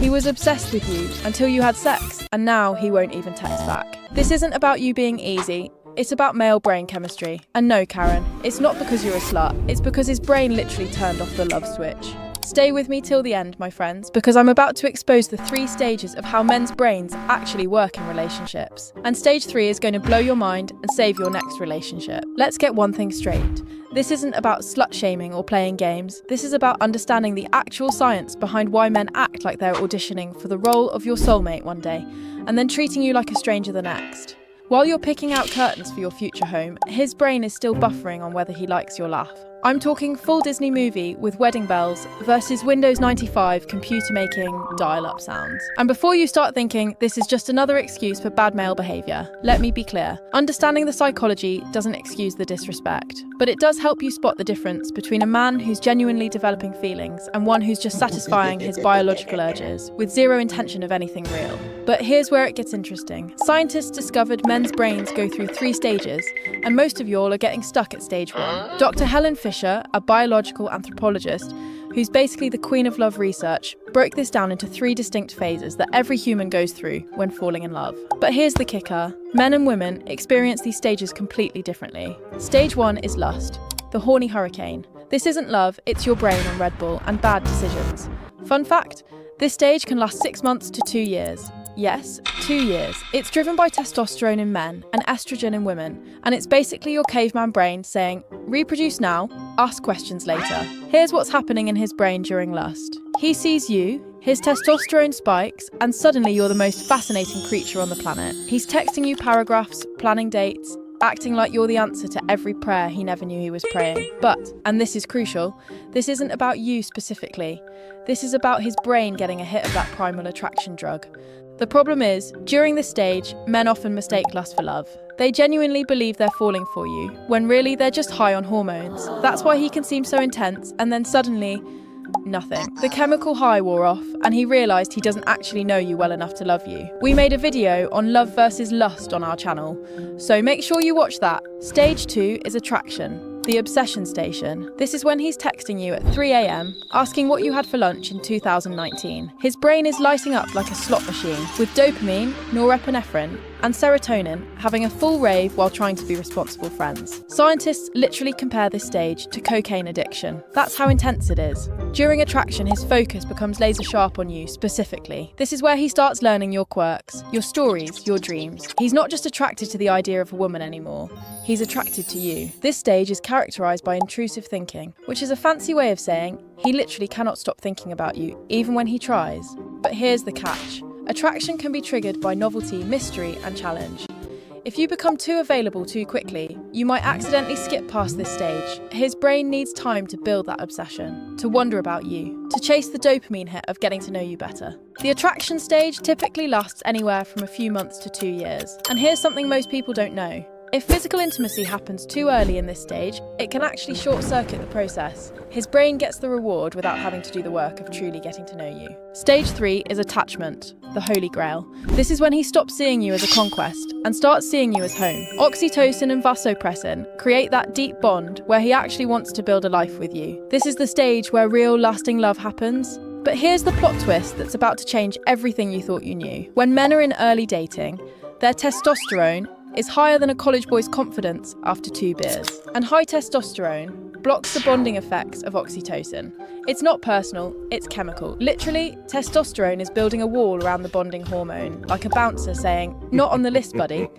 He was obsessed with you until you had sex, and now he won't even text back. This isn't about you being easy. It's about male brain chemistry. And no, Karen, it's not because you're a slut. It's because his brain literally turned off the love switch. Stay with me till the end, my friends, because I'm about to expose the 3 stages of how men's brains actually work in relationships. And stage 3 is going to blow your mind and save your next relationship. Let's get one thing straight. This isn't about slut-shaming or playing games. This is about understanding the actual science behind why men act like they're auditioning for the role of your soulmate one day, and then treating you like a stranger the next. While you're picking out curtains for your future home, his brain is still buffering on whether he likes your laugh. I'm talking full Disney movie with wedding bells versus Windows 95 computer making dial-up sounds. And before you start thinking this is just another excuse for bad male behaviour, let me be clear. Understanding the psychology doesn't excuse the disrespect, but it does help you spot the difference between a man who's genuinely developing feelings and one who's just satisfying his biological urges with zero intention of anything real. But here's where it gets interesting. Scientists discovered men's brains go through 3 stages, and most of y'all are getting stuck at stage 1. Dr. Helen Fisher, a biological anthropologist, who's basically the queen of love research, broke this down into 3 distinct phases that every human goes through when falling in love. But here's the kicker. Men and women experience these stages completely differently. Stage 1 is lust, the horny hurricane. This isn't love, it's your brain on Red Bull and bad decisions. Fun fact, this stage can last 6 months to 2 years. Yes, 2 years. It's driven by testosterone in men and estrogen in women, and it's basically your caveman brain saying, reproduce now, ask questions later. Here's what's happening in his brain during lust. He sees you, his testosterone spikes, and suddenly you're the most fascinating creature on the planet. He's texting you paragraphs, planning dates, acting like you're the answer to every prayer he never knew he was praying. But, and this is crucial, this isn't about you specifically. This is about his brain getting a hit of that primal attraction drug. The problem is, during this stage, men often mistake lust for love. They genuinely believe they're falling for you, when really they're just high on hormones. That's why he can seem so intense, and then suddenly, nothing. The chemical high wore off, and he realised he doesn't actually know you well enough to love you. We made a video on love versus lust on our channel, so make sure you watch that. Stage 2 is attraction. The obsession station. This is when he's texting you at 3 AM, asking what you had for lunch in 2019. His brain is lighting up like a slot machine, with dopamine, norepinephrine, and serotonin having a full rave while trying to be responsible friends. Scientists literally compare this stage to cocaine addiction. That's how intense it is. During attraction, his focus becomes laser sharp on you specifically. This is where he starts learning your quirks, your stories, your dreams. He's not just attracted to the idea of a woman anymore. He's attracted to you. This stage is characterised by intrusive thinking, which is a fancy way of saying he literally cannot stop thinking about you, even when he tries. But here's the catch. Attraction can be triggered by novelty, mystery, and challenge. If you become too available too quickly, you might accidentally skip past this stage. His brain needs time to build that obsession, to wonder about you, to chase the dopamine hit of getting to know you better. The attraction stage typically lasts anywhere from a few months to 2 years. And here's something most people don't know. If physical intimacy happens too early in this stage, it can actually short-circuit the process. His brain gets the reward without having to do the work of truly getting to know you. Stage 3 is attachment, the holy grail. This is when he stops seeing you as a conquest and starts seeing you as home. Oxytocin and vasopressin create that deep bond where he actually wants to build a life with you. This is the stage where real, lasting love happens. But here's the plot twist that's about to change everything you thought you knew. When men are in early dating, their testosterone is higher than a college boy's confidence after 2 beers. And high testosterone blocks the bonding effects of oxytocin. It's not personal, it's chemical. Literally, testosterone is building a wall around the bonding hormone, like a bouncer saying, "Not on the list, buddy."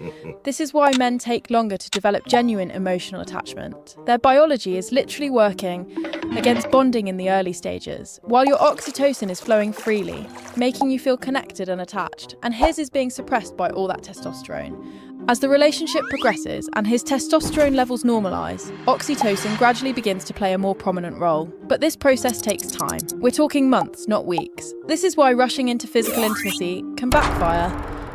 This is why men take longer to develop genuine emotional attachment. Their biology is literally working against bonding in the early stages, while your oxytocin is flowing freely, making you feel connected and attached, and his is being suppressed by all that testosterone. As the relationship progresses and his testosterone levels normalise, oxytocin gradually begins to play a more prominent role. But this process takes time. We're talking months, not weeks. This is why rushing into physical intimacy can backfire.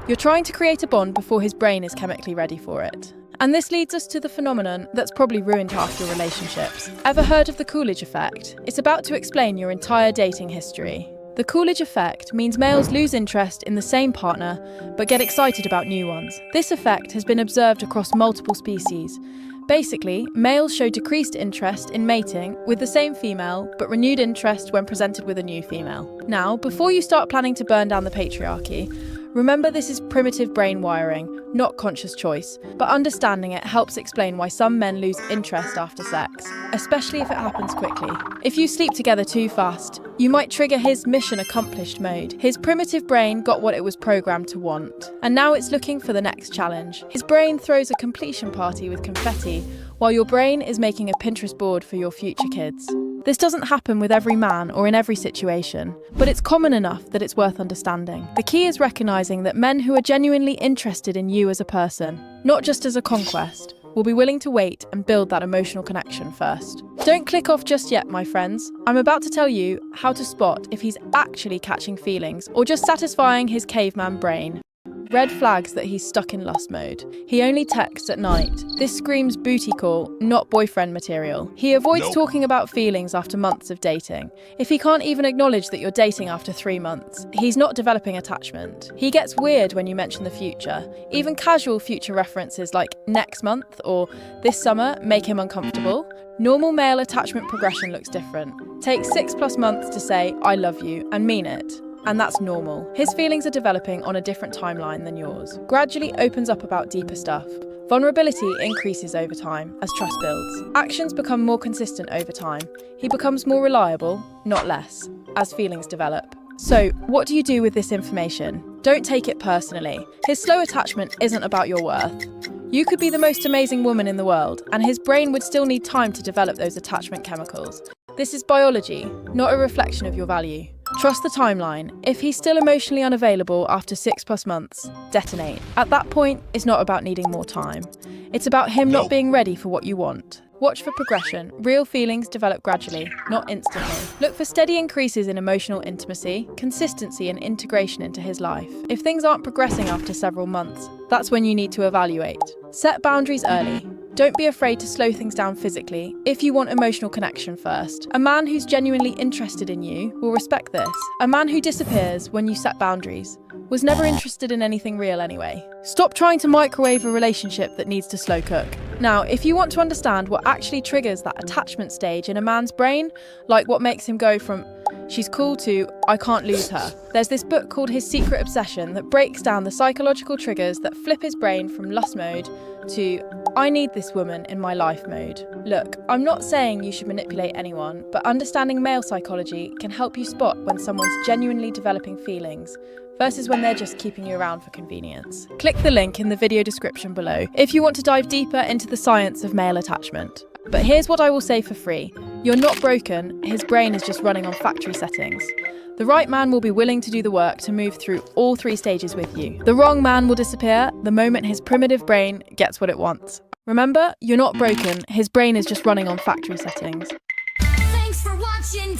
You're trying to create a bond before his brain is chemically ready for it. And this leads us to the phenomenon that's probably ruined half your relationships. Ever heard of the Coolidge effect? It's about to explain your entire dating history. The Coolidge effect means males lose interest in the same partner, but get excited about new ones. This effect has been observed across multiple species, Basically, males show decreased interest in mating with the same female, but renewed interest when presented with a new female. Now, before you start planning to burn down the patriarchy, remember this is primitive brain wiring, not conscious choice, but understanding it helps explain why some men lose interest after sex, especially if it happens quickly. If you sleep together too fast, you might trigger his mission accomplished mode. His primitive brain got what it was programmed to want, and now it's looking for the next challenge. His brain throws a completion party with confetti, while your brain is making a Pinterest board for your future kids. This doesn't happen with every man or in every situation, but it's common enough that it's worth understanding. The key is recognizing that men who are genuinely interested in you as a person, not just as a conquest, will be willing to wait and build that emotional connection first. Don't click off just yet, my friends. I'm about to tell you how to spot if he's actually catching feelings or just satisfying his caveman brain. Red flags that he's stuck in lust mode. He only texts at night. This screams booty call, not boyfriend material. He avoids talking about feelings after months of dating. If he can't even acknowledge that you're dating after 3 months, he's not developing attachment. He gets weird when you mention the future. Even casual future references like next month or this summer make him uncomfortable. Normal male attachment progression looks different. Take 6+ months to say, I love you, and mean it. And that's normal. His feelings are developing on a different timeline than yours. Gradually opens up about deeper stuff. Vulnerability increases over time as trust builds. Actions become more consistent over time. He becomes more reliable, not less, as feelings develop. So, what do you do with this information? Don't take it personally. His slow attachment isn't about your worth. You could be the most amazing woman in the world, and his brain would still need time to develop those attachment chemicals. This is biology, not a reflection of your value. Trust the timeline. If he's still emotionally unavailable after 6+ months, detonate. At that point, it's not about needing more time. It's about him not being ready for what you want. Watch for progression. Real feelings develop gradually, not instantly. Look for steady increases in emotional intimacy, consistency, and integration into his life. If things aren't progressing after several months, that's when you need to evaluate. Set boundaries early. Don't be afraid to slow things down physically if you want emotional connection first. A man who's genuinely interested in you will respect this. A man who disappears when you set boundaries was never interested in anything real anyway. Stop trying to microwave a relationship that needs to slow cook. Now, if you want to understand what actually triggers that attachment stage in a man's brain, like what makes him go from she's cool to I can't lose her, there's this book called His Secret Obsession that breaks down the psychological triggers that flip his brain from lust mode to I need this woman in my life mode. Look, I'm not saying you should manipulate anyone, but understanding male psychology can help you spot when someone's genuinely developing feelings versus when they're just keeping you around for convenience. Click the link in the video description below if you want to dive deeper into the science of male attachment. But here's what I will say for free. You're not broken, his brain is just running on factory settings. The right man will be willing to do the work to move through all 3 stages with you. The wrong man will disappear the moment his primitive brain gets what it wants. Remember, you're not broken, his brain is just running on factory settings. Thanks for watching.